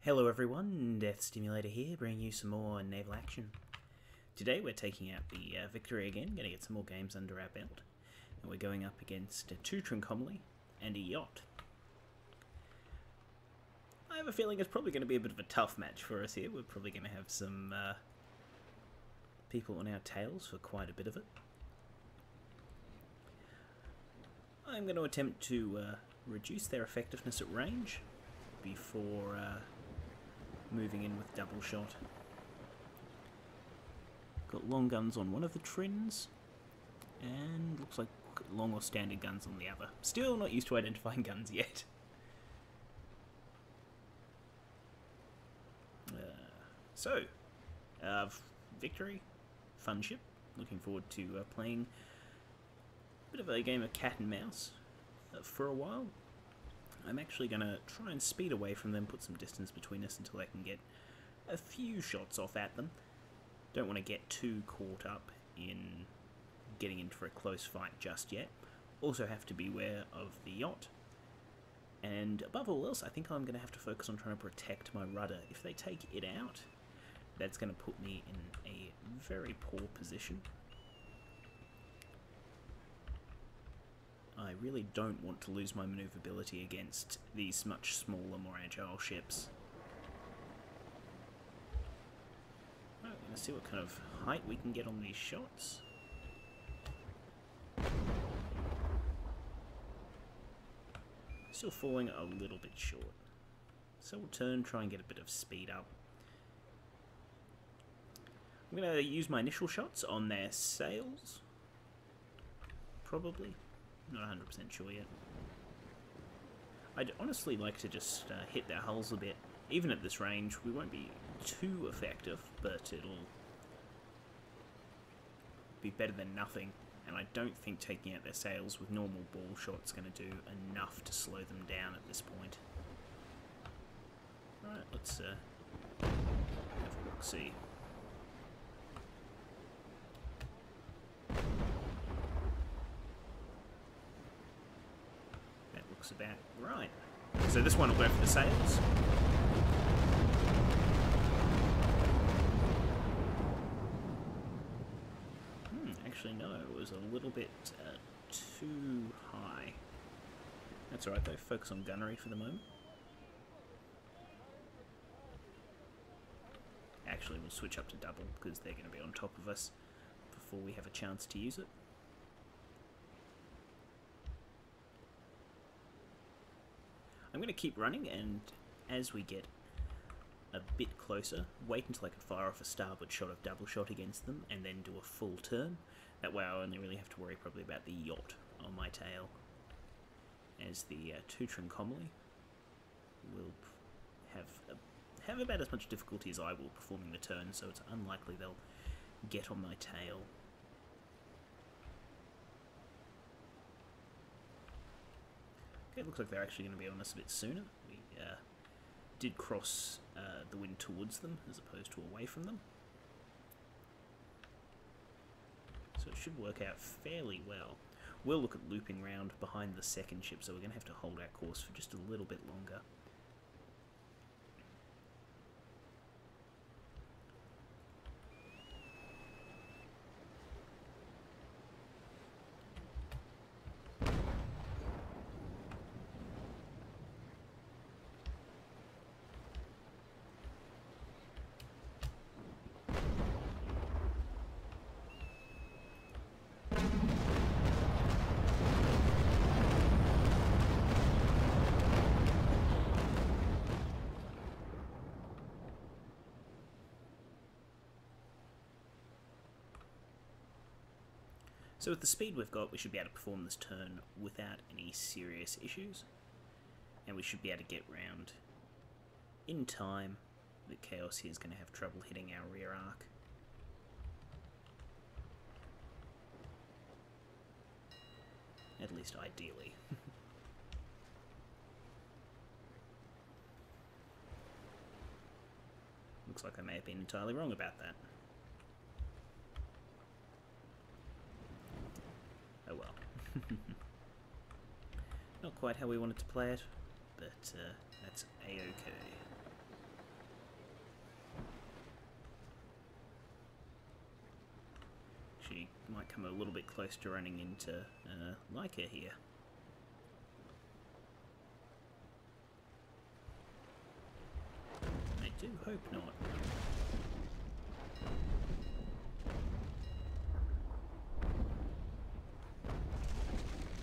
Hello everyone, Death Stimulator here, bringing you some more Naval Action. Today we're taking out the Victory again, going to get some more games under our belt. And we're going up against two Trincomalee and a Yacht. I have a feeling it's probably going to be a bit of a tough match for us here. We're probably going to have some people on our tails for quite a bit of it. I'm going to attempt to reduce their effectiveness at range before moving in with double shot. Got long guns on one of the Trins, and looks like long or standard guns on the other. Still not used to identifying guns yet. Victory, fun ship. Looking forward to playing a bit of a game of cat and mouse for a while. I'm actually going to try and speed away from them, put some distance between us until I can get a few shots off at them. Don't want to get too caught up in getting into a close fight just yet. Also have to beware of the Yacht. And above all else, I think I'm going to have to focus on trying to protect my rudder. If they take it out, that's going to put me in a very poor position. I really don't want to lose my maneuverability against these much smaller, more agile ships. Right, we're going to see what kind of height we can get on these shots. Still falling a little bit short. So we'll turn, try and get a bit of speed up. I'm going to use my initial shots on their sails. Probably. Not 100% sure yet. I'd honestly like to just hit their hulls a bit. Even at this range, we won't be too effective, but it'll be better than nothing. And I don't think taking out their sails with normal ball shots is going to do enough to slow them down at this point. Alright, let's have a look-see. About right. So this one will go for the sails. Actually no, it was a little bit too high. That's alright though, focus on gunnery for the moment. Actually we'll switch up to double because they're going to be on top of us before we have a chance to use it. I'm going to keep running, and as we get a bit closer, wait until I can fire off a starboard shot of double shot against them, and then do a full turn. That way I only really have to worry probably about the Yacht on my tail, as the two Trincomalee will have about as much difficulty as I will performing the turn, so it's unlikely they'll get on my tail. It looks like they're actually going to be on us a bit sooner. We did cross the wind towards them as opposed to away from them. So it should work out fairly well. We'll look at looping round behind the second ship, so we're going to have to hold our course for just a little bit longer. So with the speed we've got, we should be able to perform this turn without any serious issues. And we should be able to get round in time. The Chaos here is going to have trouble hitting our rear arc. At least ideally. Looks like I may have been entirely wrong about that. Oh well. Not quite how we wanted to play it, but that's a-okay. might come a little bit close to running into Leica here. I do hope not.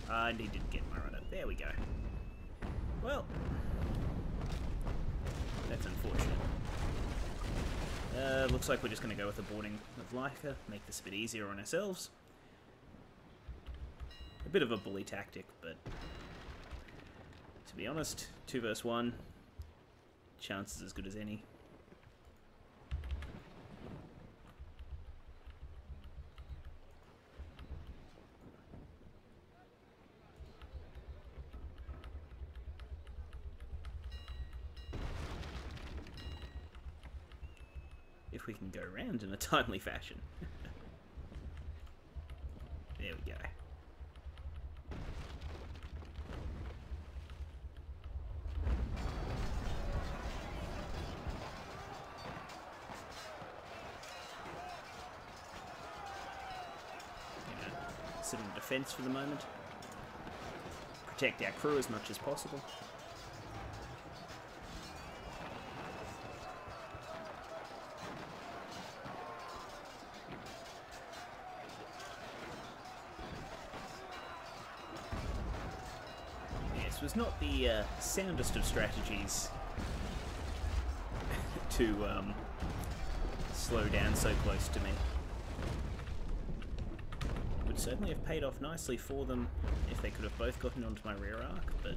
I needed to get my rudder. There we go. Well, that's unfortunate. Looks like we're just going to go with the boarding of Leica, make this a bit easier on ourselves. A bit of a bully tactic, but to be honest, 2 versus 1, chances as good as any. If we can go around in a timely fashion. There we go. Sit on defense for the moment. Protect our crew as much as possible. Yes, was not the soundest of strategies to slow down so close to me. Would certainly have paid off nicely for them if they could have both gotten onto my rear arc, but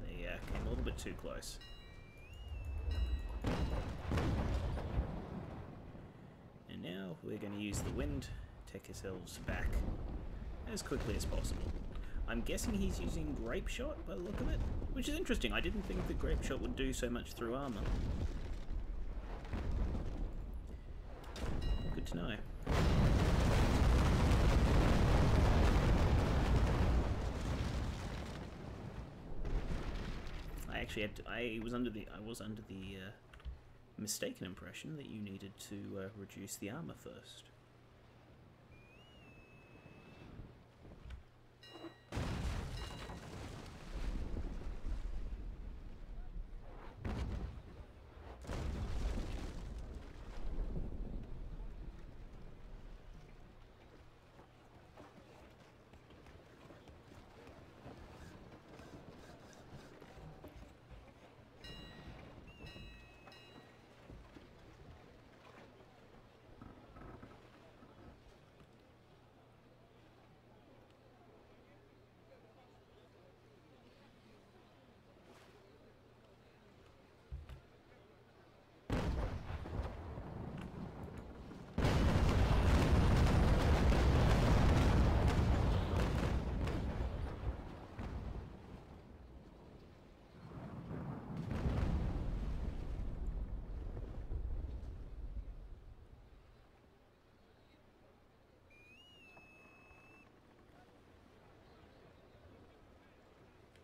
they came a little bit too close. And now we're going to use the wind, take ourselves back as quickly as possible. I'm guessing he's using Grape Shot by the look of it, which is interesting. I didn't think the Grape Shot would do so much through armor. Good to know. I was under the mistaken impression that you needed to reduce the armor first.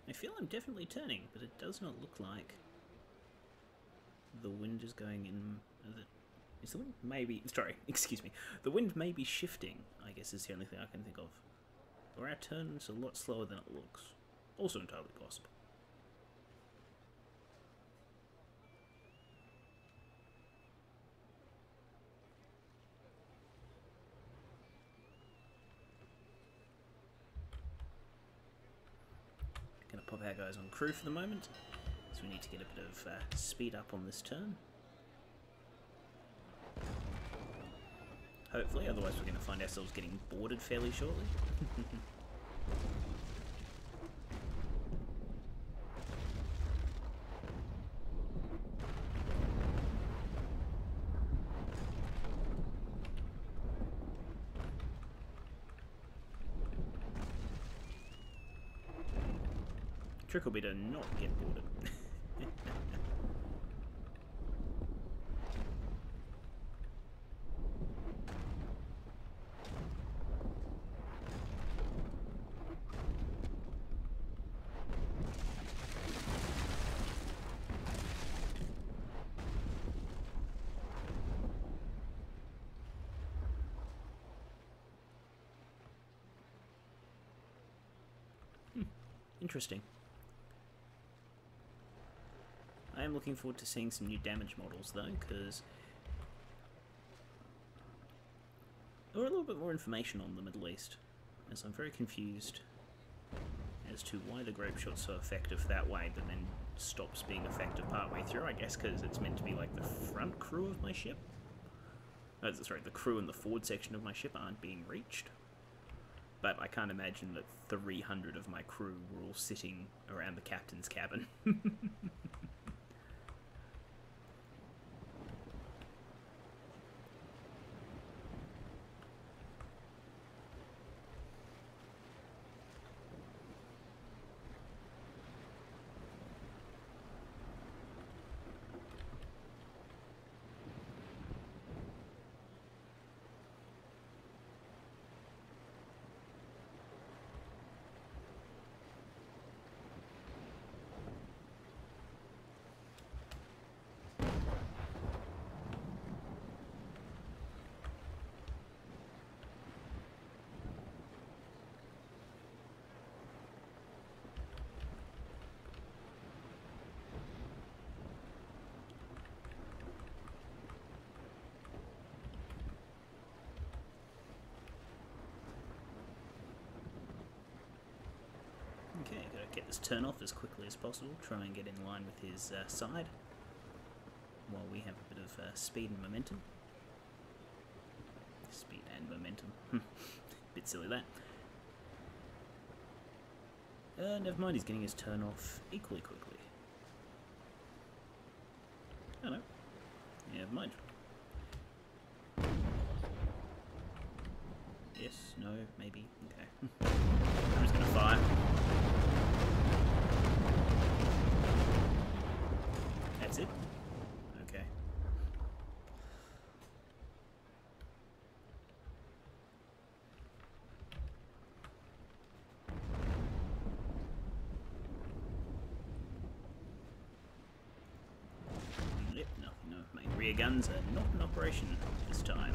I feel I'm definitely turning, but it does not look like the wind is going in. Is the wind maybe? Sorry, excuse me. The wind may be shifting, I guess is the only thing I can think of. Or our turn's a lot slower than it looks. Also entirely possible. Gonna pop our guys on crew for the moment, so we need to get a bit of speed up on this turn. Hopefully, otherwise we're going to find ourselves getting boarded fairly shortly. Trick will be to not get boarded. interesting. I am looking forward to seeing some new damage models though, because or a little bit more information on them at least, as I'm very confused as to why the grape shot's so effective that way, but then stops being effective partway through. I guess because it's meant to be like the front crew of my ship. Oh, sorry, the crew and the forward section of my ship aren't being reached. But I can't imagine that 300 of my crew were all sitting around the captain's cabin. Okay, gotta get this turn off as quickly as possible, try and get in line with his side, while we have a bit of speed and momentum. Speed and momentum. Bit silly that. Never mind, he's getting his turn off equally quickly. Oh no. Never mind. Yes, no, maybe, okay. I'm just gonna fire. That's it? Okay. Yep, no, my rear guns are not in operation this time.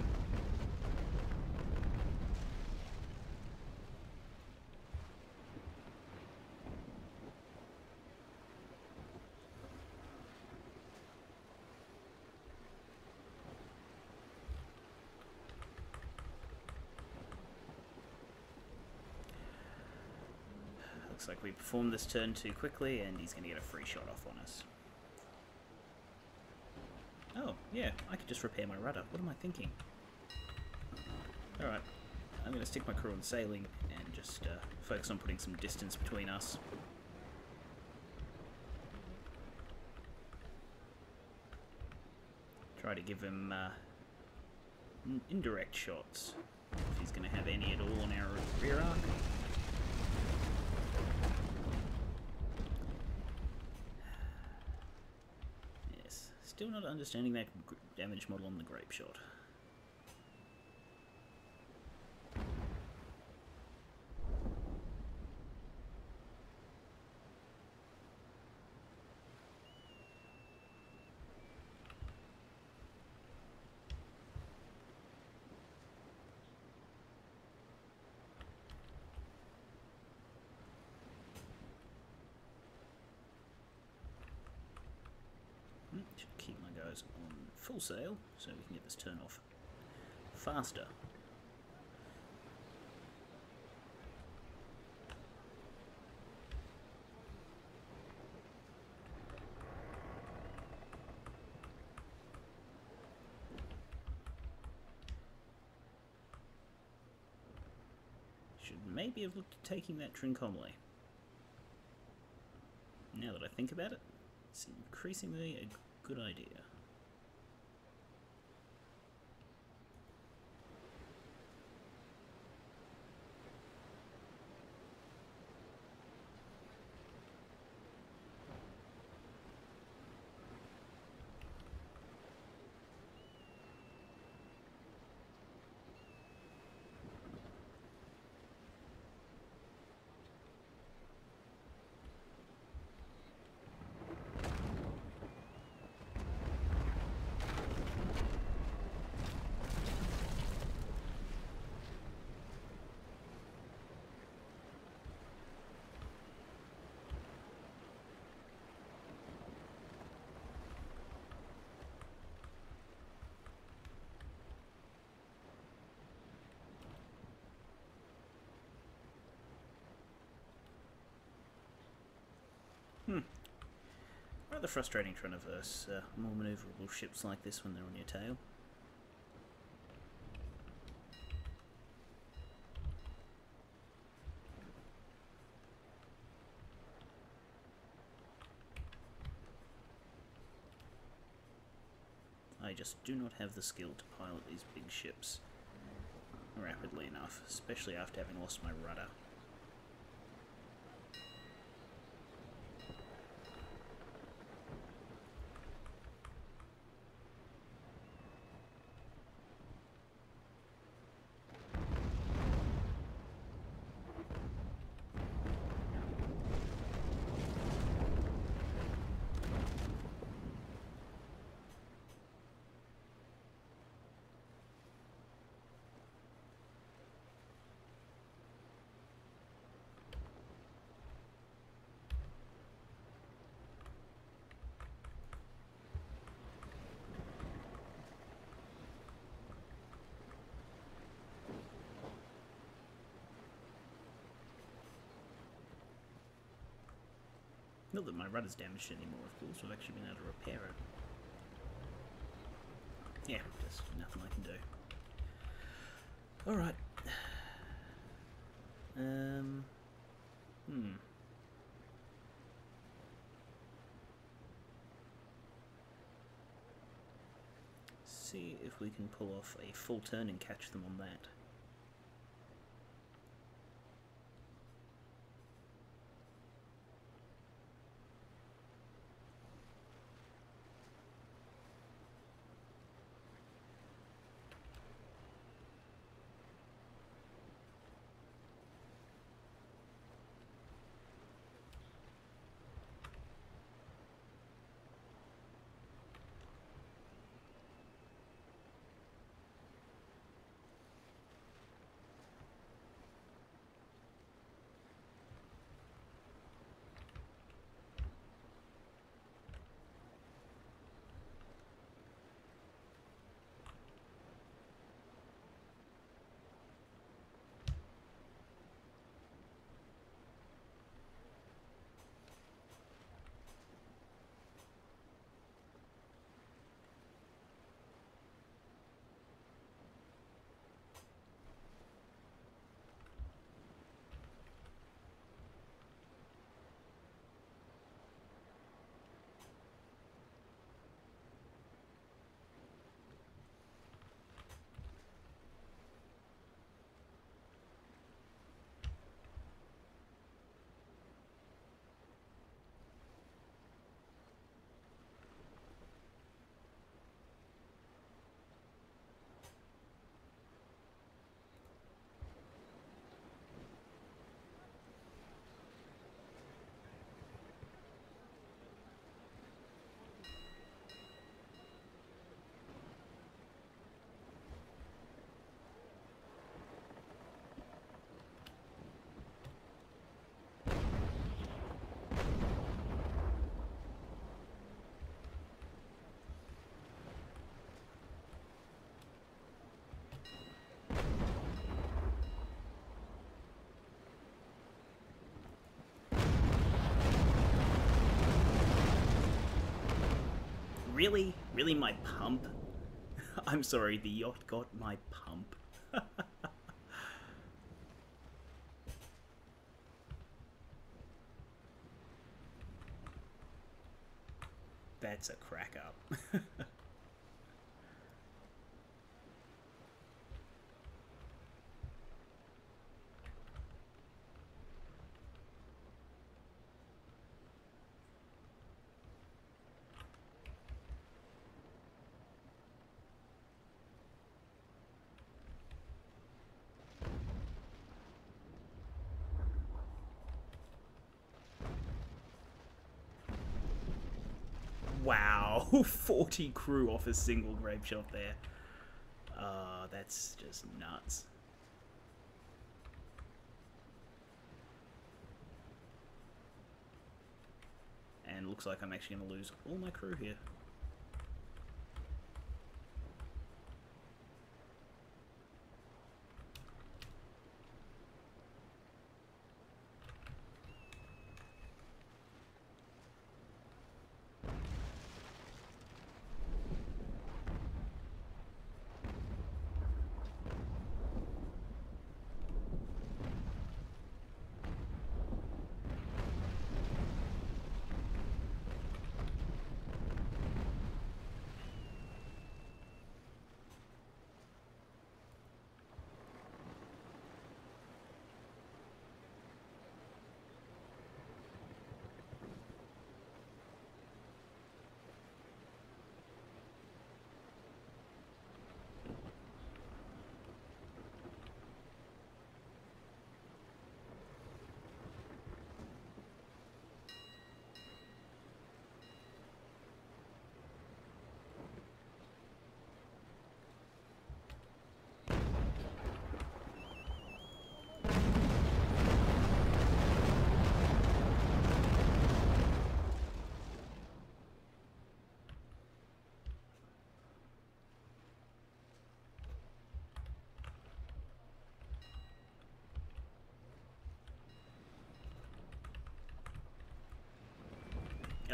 Looks like we performed this turn too quickly and he's going to get a free shot off on us. Oh, yeah, I could just repair my rudder. What am I thinking? Alright, I'm going to stick my crew on sailing and just focus on putting some distance between us. Try to give him indirect shots, if he's going to have any at all on our rear arc. Still not understanding that damage model on the grape shot. Should keep my guys on full sail so we can get this turn off faster. Should maybe have looked at taking that Trincomalee. Now that I think about it, it's increasingly a good idea. Rather frustrating trying to verse more manoeuvrable ships like this when they're on your tail. I just do not have the skill to pilot these big ships rapidly enough, especially after having lost my rudder. Not that my rudder's damaged anymore, of course. I've actually been able to repair it. Yeah, just nothing I can do. Alright. See if we can pull off a full turn and catch them on that. Really? Really, my pump? I'm sorry, the yacht got my pump. That's a crack up. Wow, 40 crew off a single grape shot there. That's just nuts. And looks like I'm actually going to lose all my crew here.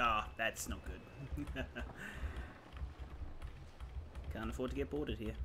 Ah, oh, that's not good. Can't afford to get boarded here.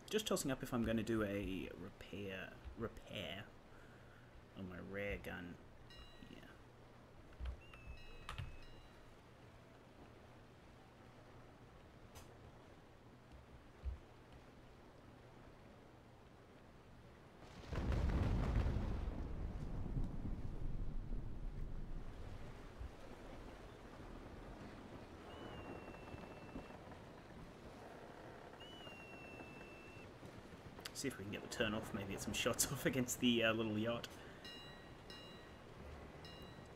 Just tossing up if I'm going to do a repair on my rare gun here. See if we can get the turn off, maybe get some shots off against the little yacht.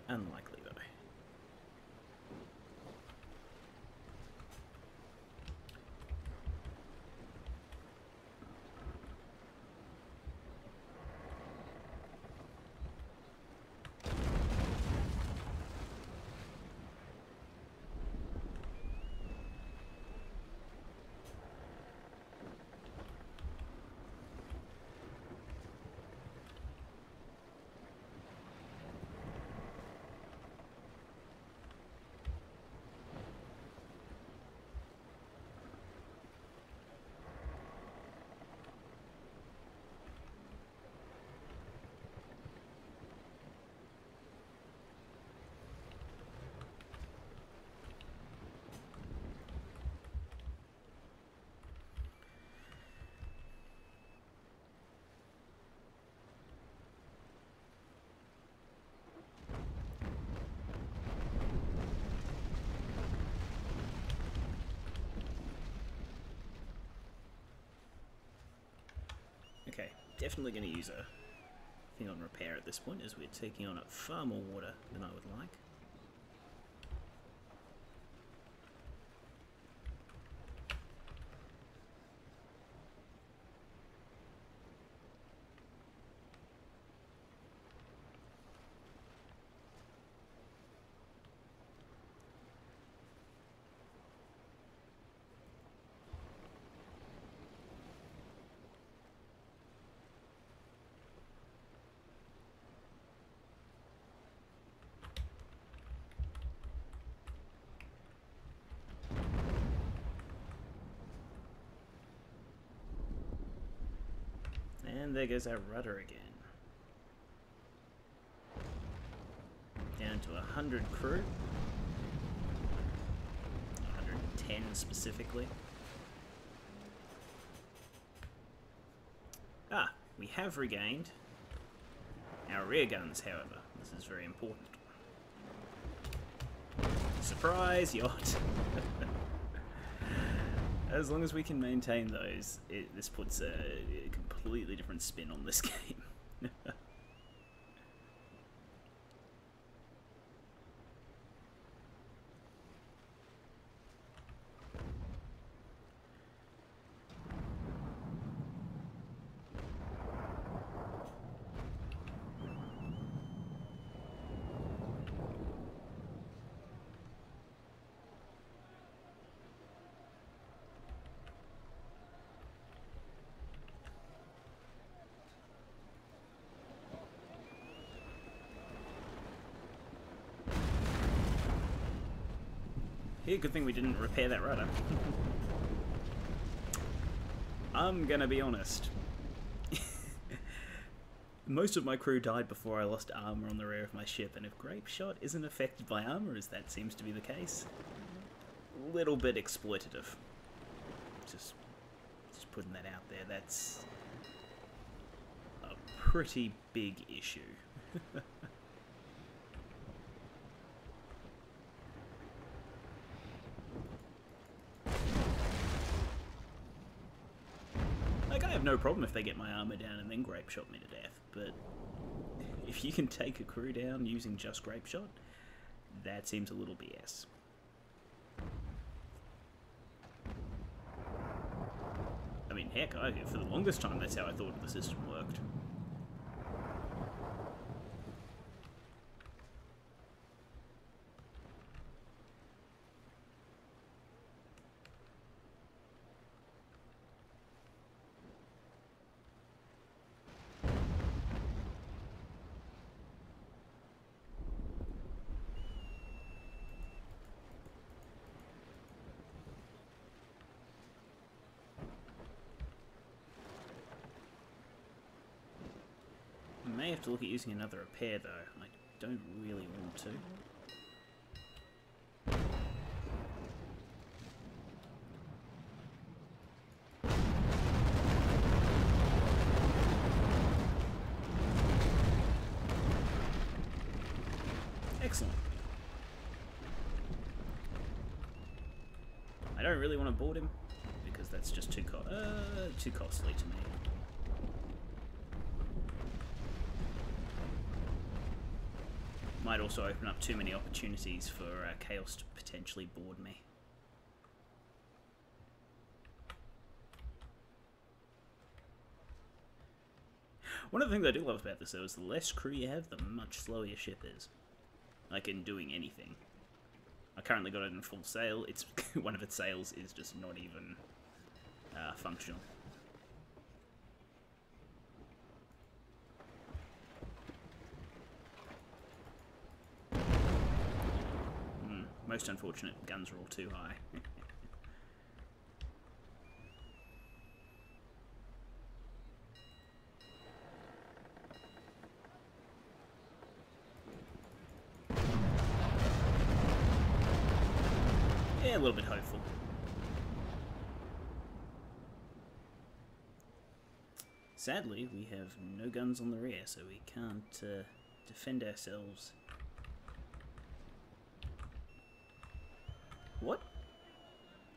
Unlikely though. Okay, definitely going to use a thing on repair at this point, as we're taking on far more water than I would like. And there goes our rudder again. Down to 100 crew. 110 specifically. Ah, we have regained our rear guns, however. This is very important. Surprise, yacht! As long as we can maintain those, this puts a completely different spin on this game. Here, good thing we didn't repair that rudder. I'm gonna be honest. Most of my crew died before I lost armor on the rear of my ship, and if grape shot isn't affected by armor, as that seems to be the case, a little bit exploitative. Just putting that out there. That's a pretty big issue. I have no problem if they get my armor down and then grape shot me to death, but if you can take a crew down using just grape shot, That seems a little BS. I mean, heck, for the longest time, that's how I thought the system worked. I may have to look at using another repair though. I don't really want to. Excellent. I don't really want to board him because that's just too costly to me. Might also open up too many opportunities for Chaos to potentially board me. One of the things I do love about this though is the less crew you have, the much slower your ship is. Like in doing anything. I currently got it in full sail. It's one of its sails is just not even functional. Most unfortunate, guns are all too high. Yeah, a little bit hopeful. Sadly, we have no guns on the rear, so we can't defend ourselves. What?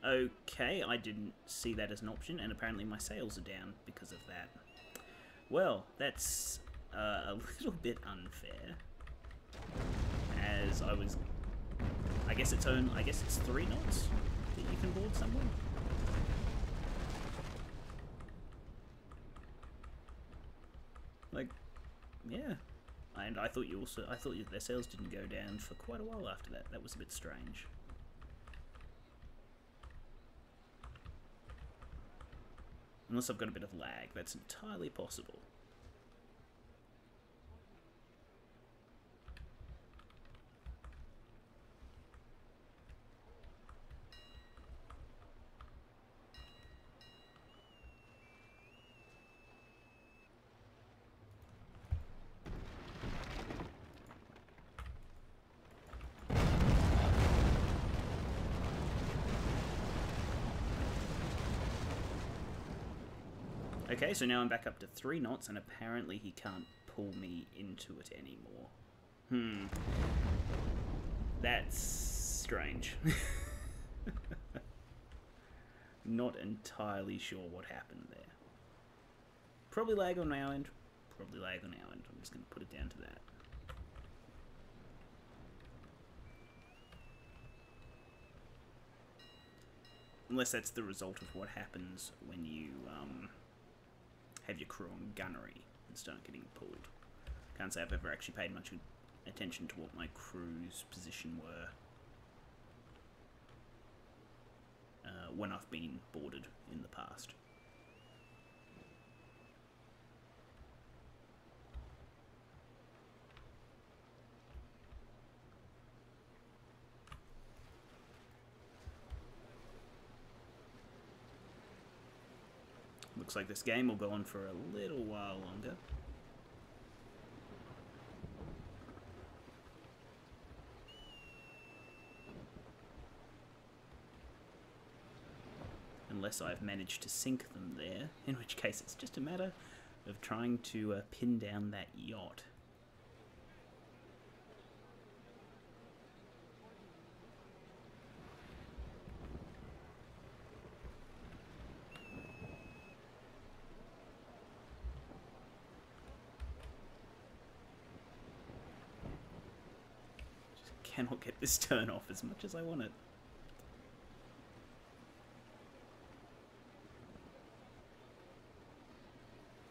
Okay, I didn't see that as an option, and apparently my sails are down because of that. Well, that's a little bit unfair. As I guess it's 3 knots that you can board someone. Like, yeah. And I thought their sails didn't go down for quite a while after that. That was a bit strange. Unless I've got a bit of lag, that's entirely possible. Okay, so now I'm back up to 3 knots, and apparently he can't pull me into it anymore. That's strange. Not entirely sure what happened there. Probably lag on our end. Probably lag on our end. I'm just going to put it down to that. Unless that's the result of what happens when you have your crew on gunnery and start getting pulled. Can't say I've ever actually paid much attention to what my crew's position were when I've been boarded in the past. Looks like this game will go on for a little while longer. Unless I've managed to sink them there, in which case it's just a matter of trying to pin down that yacht. cannot get this turn off as much as I want it.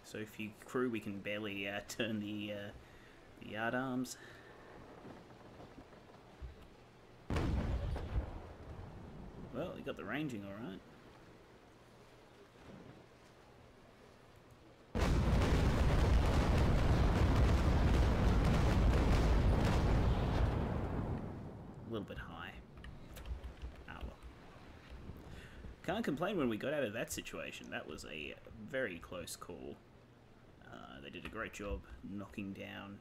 So few crew, we can barely turn the yard arms. Well, we got the ranging alright. A little bit high. Ah well. Can't complain when we got out of that situation. That was a very close call. They did a great job knocking down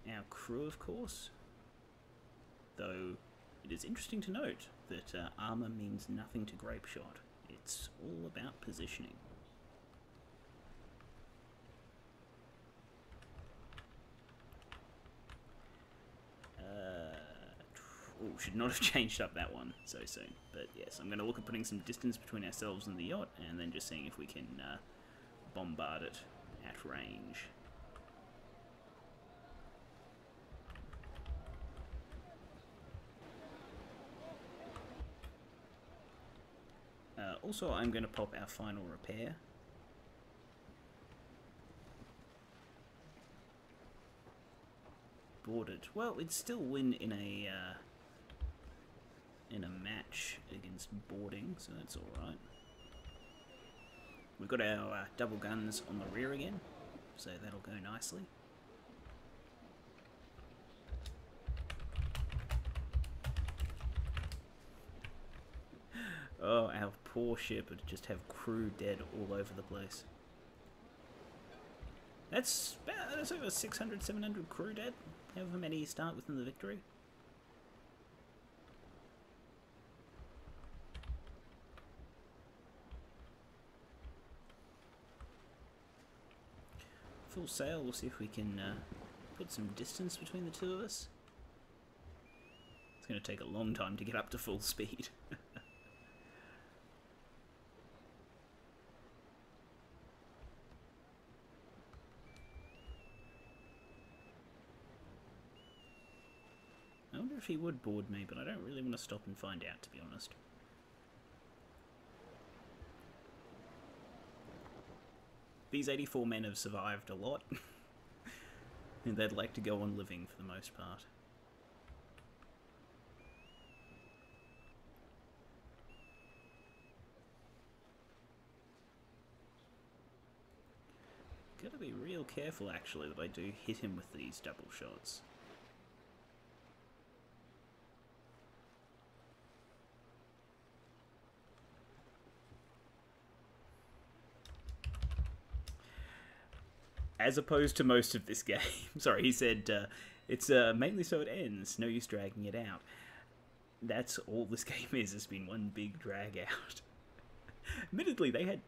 our crew, of course. Though it is interesting to note that armour means nothing to grape shot. It's all about positioning. Should not have changed up that one so soon. But yes, I'm going to look at putting some distance between ourselves and the yacht, and then just seeing if we can bombard it at range. Also, I'm going to pop our final repair. Boarded. Well, we'd still win in a match against boarding, so that's all right. We've got our double guns on the rear again, so that'll go nicely. Oh, our poor ship would just have crew dead all over the place. That's over 600, 700 crew dead, however many you start within the victory. Full sail, we'll see if we can put some distance between the two of us. It's going to take a long time to get up to full speed. I wonder if he would board me, but I don't really want to stop and find out, to be honest. These 84 men have survived a lot, and they'd like to go on living for the most part. Gotta be real careful, actually, that I do hit him with these double shots. As opposed to most of this game. Sorry, he said, it's mainly so it ends, no use dragging it out. That's all this game is, has been one big drag out. Admittedly, they had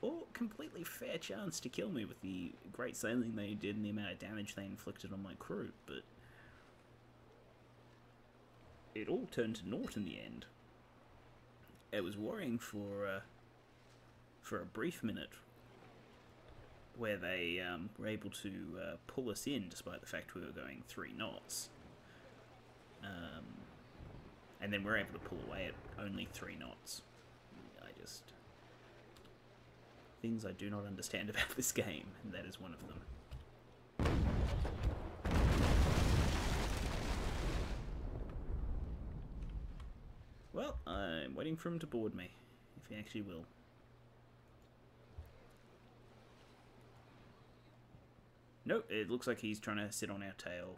all completely fair chance to kill me with the great sailing they did and the amount of damage they inflicted on my crew, but it all turned to naught in the end. It was worrying for a brief minute, where they were able to pull us in despite the fact we were going 3 knots. And then we're able to pull away at only 3 knots. Things I do not understand about this game, and that is one of them. Well, I'm waiting for him to board me, if he actually will. Nope, it looks like he's trying to sit on our tail,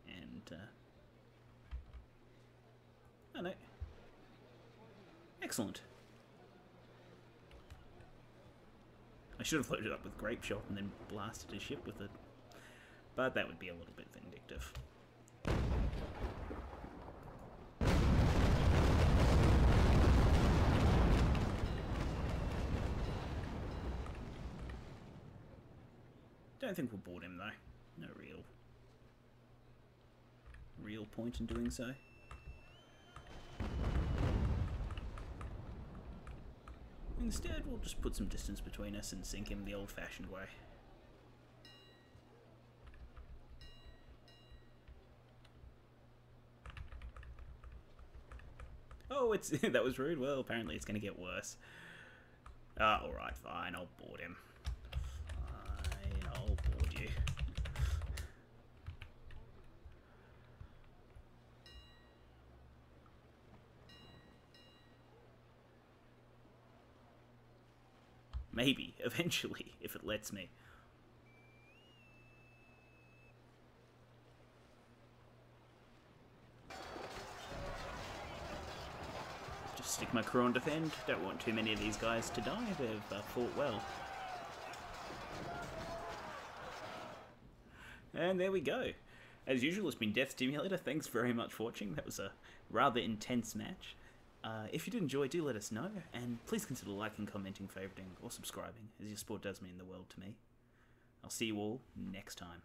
and, oh no. Excellent. I should have loaded up with grape shot and then blasted his ship with it, but that would be a little bit vindictive. Don't think we'll board him though. No real point in doing so. Instead, we'll just put some distance between us and sink him the old-fashioned way. Oh, it's that was rude. Well, apparently it's going to get worse. Alright, fine. I'll board him. Fine, I'll board you. Maybe, eventually, if it lets me. Just stick my crew on defend. Don't want too many of these guys to die. They've fought well. And there we go. As usual, it's been Death Stimulator. Thanks very much for watching. That was a rather intense match. If you did enjoy, do let us know, and please consider liking, commenting, favouriting, or subscribing, as your support does mean the world to me. I'll see you all next time.